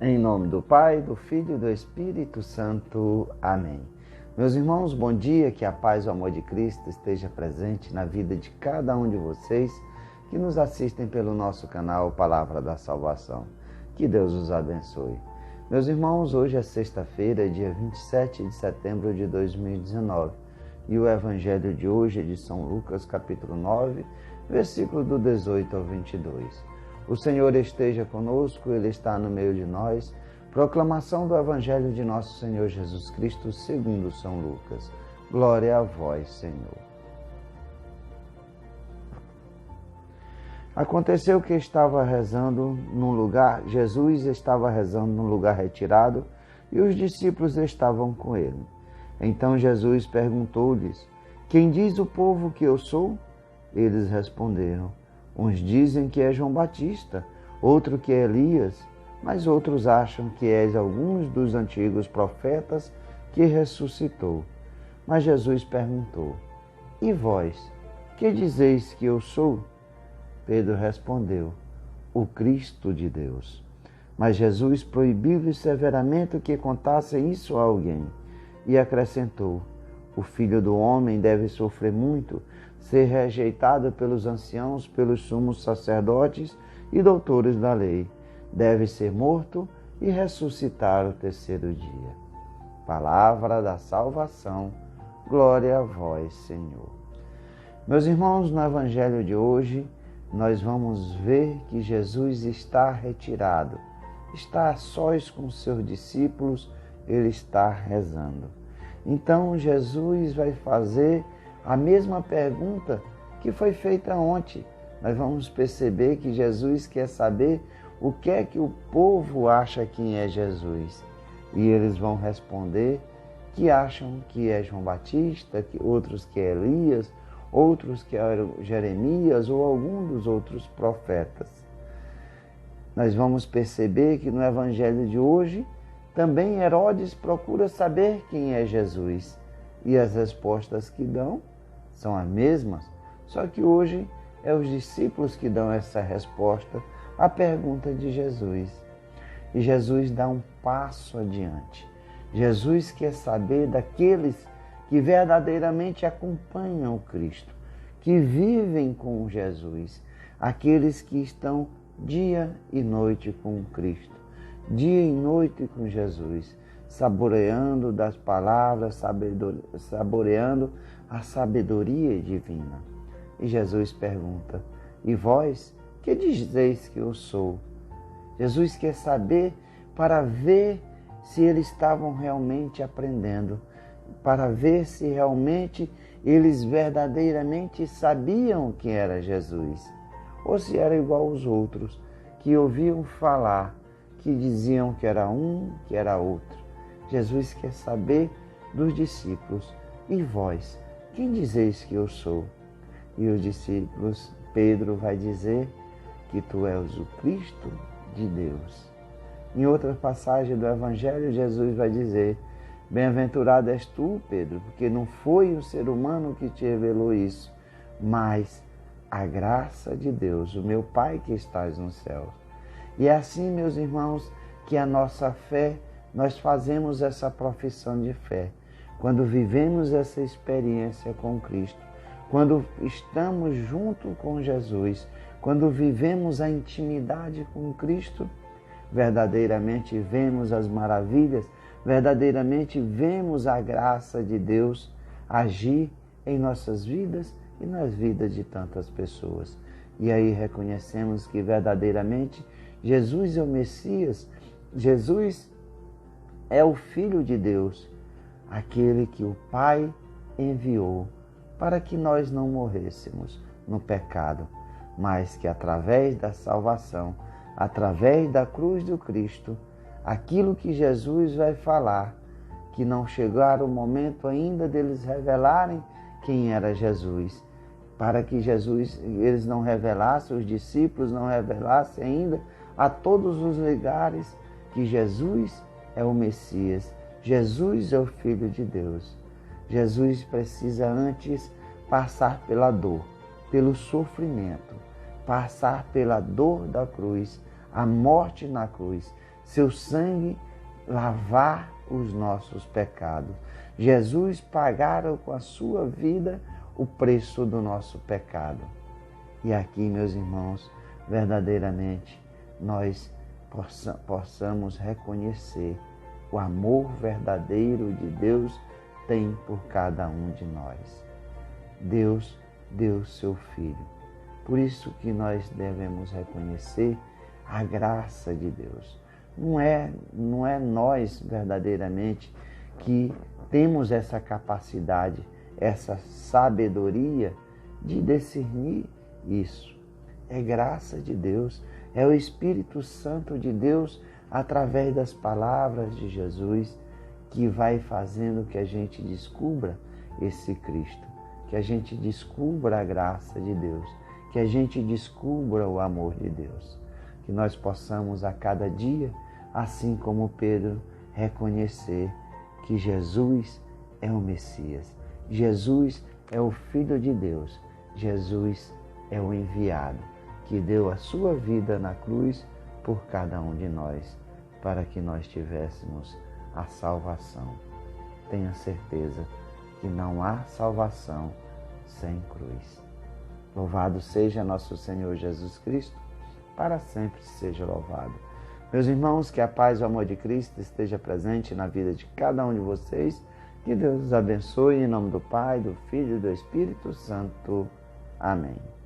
Em nome do Pai, do Filho e do Espírito Santo. Amém. Meus irmãos, bom dia, que a paz e o amor de Cristo esteja presente na vida de cada um de vocês que nos assistem pelo nosso canal Palavra da Salvação. Que Deus os abençoe. Meus irmãos, hoje é sexta-feira, dia 27 de setembro de 2019, e o Evangelho de hoje é de São Lucas, capítulo 9, versículo do 18 ao 22. O Senhor esteja conosco, Ele está no meio de nós. Proclamação do Evangelho de nosso Senhor Jesus Cristo, segundo São Lucas. Glória a vós, Senhor. Aconteceu que Jesus estava rezando num lugar retirado e os discípulos estavam com ele. Então Jesus perguntou-lhes: Quem diz o povo que eu sou? Eles responderam: Uns dizem que é João Batista, outro que é Elias, mas outros acham que és alguns dos antigos profetas que ressuscitou. Mas Jesus perguntou: E vós, que dizeis que eu sou? Pedro respondeu: O Cristo de Deus. Mas Jesus proibiu-lhes severamente que contassem isso a alguém, e acrescentou: O Filho do Homem deve sofrer muito, ser rejeitado pelos anciãos, pelos sumos sacerdotes e doutores da lei. Deve ser morto e ressuscitar o terceiro dia. Palavra da salvação. Glória a vós, Senhor. Meus irmãos, no Evangelho de hoje, nós vamos ver que Jesus está retirado, está a sós com seus discípulos, ele está rezando. Então, Jesus vai fazer a mesma pergunta que foi feita ontem. Nós vamos perceber que Jesus quer saber o que é que o povo acha quem é Jesus. E eles vão responder que acham que é João Batista, que outros que é Elias, outros que é Jeremias ou algum dos outros profetas. Nós vamos perceber que no Evangelho de hoje também Herodes procura saber quem é Jesus. E as respostas que dão são as mesmas, só que hoje é os discípulos que dão essa resposta à pergunta de Jesus. E Jesus dá um passo adiante. Jesus quer saber daqueles que verdadeiramente acompanham o Cristo, que vivem com Jesus, aqueles que estão dia e noite com Cristo, dia e noite com Jesus, saboreando das palavras, saboreando a sabedoria divina. E Jesus pergunta: E vós, que dizeis que eu sou? Jesus quer saber para ver se eles estavam realmente aprendendo, para ver se realmente eles verdadeiramente sabiam quem era Jesus, ou se era igual aos outros, que ouviam falar, que diziam que era um, que era outro. Jesus quer saber dos discípulos: E vós, quem dizeis que eu sou? E os discípulos, Pedro vai dizer que tu és o Cristo de Deus. Em outra passagem do Evangelho, Jesus vai dizer: Bem-aventurado és tu, Pedro, porque não foi o ser humano que te revelou isso, mas a graça de Deus, o meu Pai que estás no céu. E é assim, meus irmãos, que a nossa fé, nós fazemos essa profissão de fé. Quando vivemos essa experiência com Cristo, quando estamos junto com Jesus, quando vivemos a intimidade com Cristo, verdadeiramente vemos as maravilhas, verdadeiramente vemos a graça de Deus agir em nossas vidas e nas vidas de tantas pessoas. E aí reconhecemos que verdadeiramente Jesus é o Messias, Jesus é o Filho de Deus, aquele que o Pai enviou para que nós não morrêssemos no pecado, mas que através da salvação, através da cruz do Cristo, aquilo que Jesus vai falar, que não chegaram o momento ainda deles revelarem quem era Jesus, para que eles não revelassem, os discípulos não revelassem ainda a todos os lugares que Jesus é o Messias, Jesus é o Filho de Deus. Jesus precisa antes passar pela dor, pelo sofrimento, passar pela dor da cruz, a morte na cruz, seu sangue lavar os nossos pecados. Jesus pagara com a sua vida o preço do nosso pecado. E aqui, meus irmãos, verdadeiramente nós possamos reconhecer o amor verdadeiro de Deus tem por cada um de nós. Deus deu seu Filho. Por isso que nós devemos reconhecer a graça de Deus. Não é nós verdadeiramente que temos essa capacidade, essa sabedoria de discernir isso. É graça de Deus, é o Espírito Santo de Deus, através das palavras de Jesus, que vai fazendo que a gente descubra esse Cristo, que a gente descubra a graça de Deus, que a gente descubra o amor de Deus. Que nós possamos a cada dia, assim como Pedro, reconhecer que Jesus é o Messias, Jesus é o Filho de Deus, Jesus é o enviado, que deu a sua vida na cruz por cada um de nós, para que nós tivéssemos a salvação. Tenha certeza que não há salvação sem cruz. Louvado seja nosso Senhor Jesus Cristo, para sempre seja louvado. Meus irmãos, que a paz e o amor de Cristo esteja presente na vida de cada um de vocês. Que Deus os abençoe em nome do Pai, do Filho e do Espírito Santo. Amém.